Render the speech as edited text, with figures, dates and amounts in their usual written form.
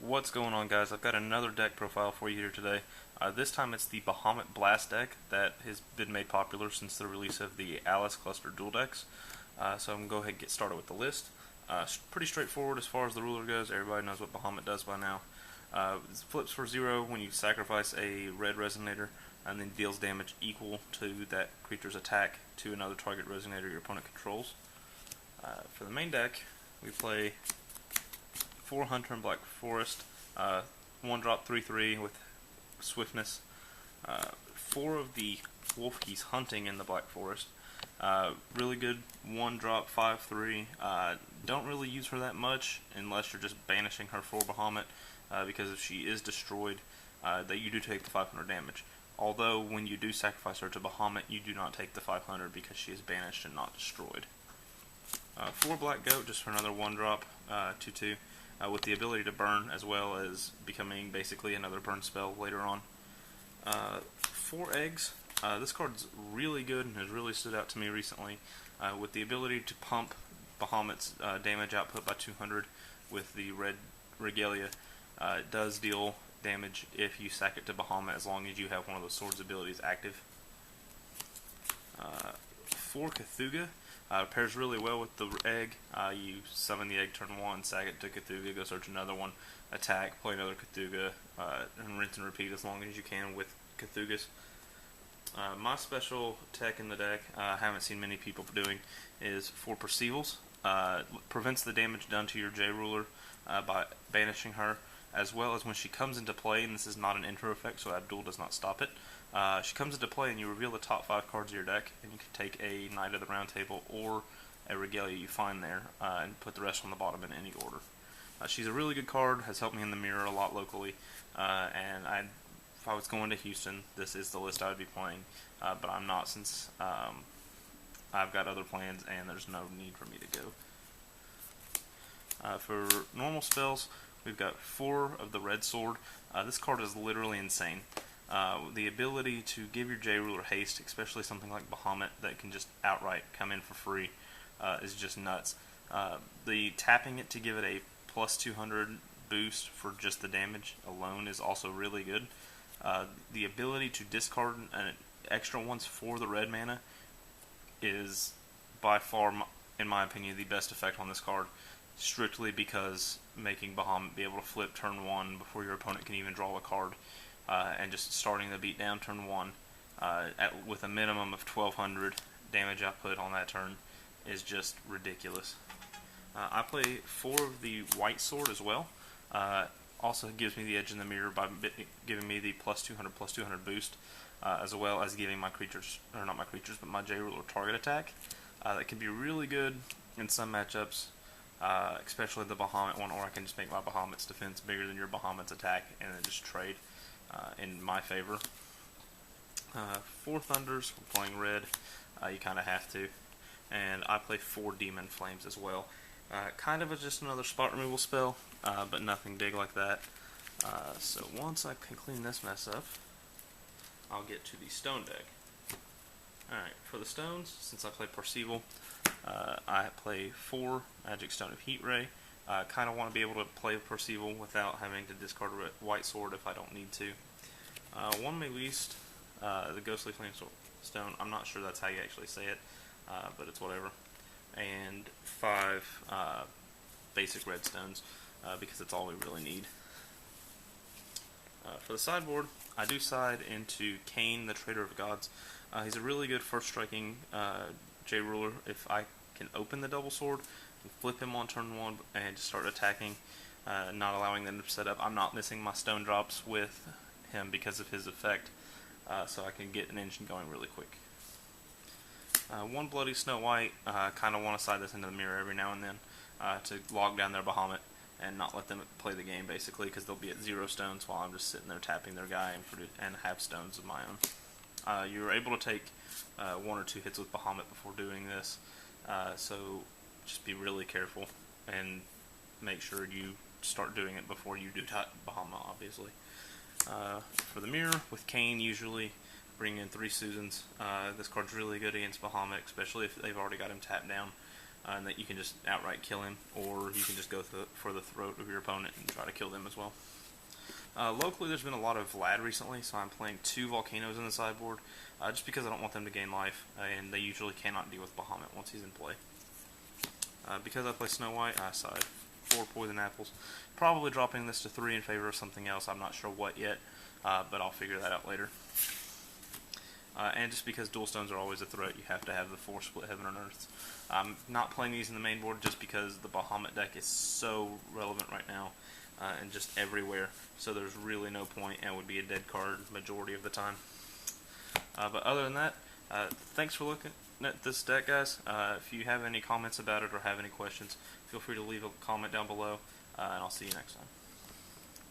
What's going on, guys? I've got another deck profile for you here today. This time it's the Bahambut Blast deck that has been made popular since the release of the Alice Cluster dual decks. So I'm going to go ahead and get started with the list. Pretty straightforward as far as the ruler goes. Everybody knows what Bahambut does by now. It flips for 0 when you sacrifice a red resonator and then deals damage equal to that creature's attack to another target resonator your opponent controls. For the main deck, we play 4 Hunter and Black Forest, 1-drop 3/3 with swiftness, 4 of the Wolfkeys Hunting in the Black Forest. Really good 1-drop 5/3. Don't really use her that much unless you're just banishing her for Bahamut, because if she is destroyed, that you do take the 500 damage. Although when you do sacrifice her to Bahamut, you do not take the 500 because she is banished and not destroyed. 4 Black Goat, just for another 1-drop 2/2. With the ability to burn, as well as becoming basically another burn spell later on. 4 Eggs. This card's really good and has really stood out to me recently. With the ability to pump Bahamut's damage output by 200 with the red Regalia, it does deal damage if you sack it to Bahamut, as long as you have one of those swords abilities active. 4 Cthugha. Pairs really well with the egg. You summon the egg turn 1, sack it to Cthugha, go search another one, attack, play another Cthugha, and rinse and repeat as long as you can with Cthughas. My special tech in the deck, I haven't seen many people doing, is 4 Perceivals. Prevents the damage done to your J-Ruler by banishing her, as well as when she comes into play, and this is not an enter effect, so Abdul does not stop it. She comes into play and you reveal the top 5 cards of your deck, and you can take a Knight of the Round Table or a Regalia you find there, and put the rest on the bottom in any order. She's a really good card, has helped me in the mirror a lot locally, and if I was going to Houston, this is the list I would be playing, but I'm not, since I've got other plans and there's no need for me to go. For normal spells, we've got 4 of the Red Sword. This card is literally insane. The ability to give your J-Ruler haste, especially something like Bahamut that can just outright come in for free, is just nuts. The tapping it to give it a plus 200 boost for just the damage alone is also really good. The ability to discard an extra once for the red mana is by far, in my opinion, the best effect on this card, strictly because making Bahamut be able to flip turn 1 before your opponent can even draw a card, and just starting the beat down turn 1 with a minimum of 1200 damage output on that turn is just ridiculous. I play 4 of the White Sword as well. Also gives me the edge in the mirror by giving me the plus 200 boost, as well as giving my creatures, or not my creatures, but my J-Ruler target attack. That can be really good in some matchups, especially the Bahamut one, or I can just make my Bahamut's defense bigger than your Bahamut's attack and then just trade in my favor. 4 Thunders, we're playing red, you kind of have to, and I play 4 Demon Flames as well. Kind of just another spot removal spell, but nothing big like that. So once I can clean this mess up, I'll get to the stone deck. Alright, for the stones, since I play Perceval, I play 4 Magic Stone of Heat Ray. Kind of want to be able to play Perceval without having to discard a White Sword if I don't need to. 1 Meleast, the Ghostly Flame Stone. I'm not sure that's how you actually say it, but it's whatever. And 5 basic red stones, because that's all we really need. For the sideboard, I do side into Kane, the Trader of Gods. He's a really good first striking J-Ruler. If I can open the double sword and flip him on turn 1 and just start attacking, not allowing them to set up, I'm not missing my stone drops with him because of his effect, so I can get an engine going really quick. 1 Bloody Snow White, kind of want to side this into the mirror every now and then to log down their Bahamut and not let them play the game, basically, because they'll be at 0 stones while I'm just sitting there tapping their guy and have stones of my own. You're able to take 1 or 2 hits with Bahamut before doing this, so just be really careful and make sure you start doing it before you do Bahamut, obviously. For the mirror, with Kane, usually bring in 3 Susans. This card's really good against Bahamut, especially if they've already got him tapped down. and that you can just outright kill him, or you can just go for the throat of your opponent and try to kill them as well. Locally, there's been a lot of Vlad recently, so I'm playing 2 Volcanoes in the sideboard, just because I don't want them to gain life, and they usually cannot deal with Bahamut once he's in play. Because I play Snow White, I side 4 Poison Apples, probably dropping this to 3 in favor of something else. I'm not sure what yet, but I'll figure that out later. And just because Dual Stones are always a threat, you have to have the 4 Split Heaven and Earths. I'm not playing these in the main board just because the Bahamut deck is so relevant right now, and just everywhere, so there's really no point, and would be a dead card majority of the time. But other than that, thanks for looking at this deck, guys. If you have any comments about it or have any questions, feel free to leave a comment down below, and I'll see you next time.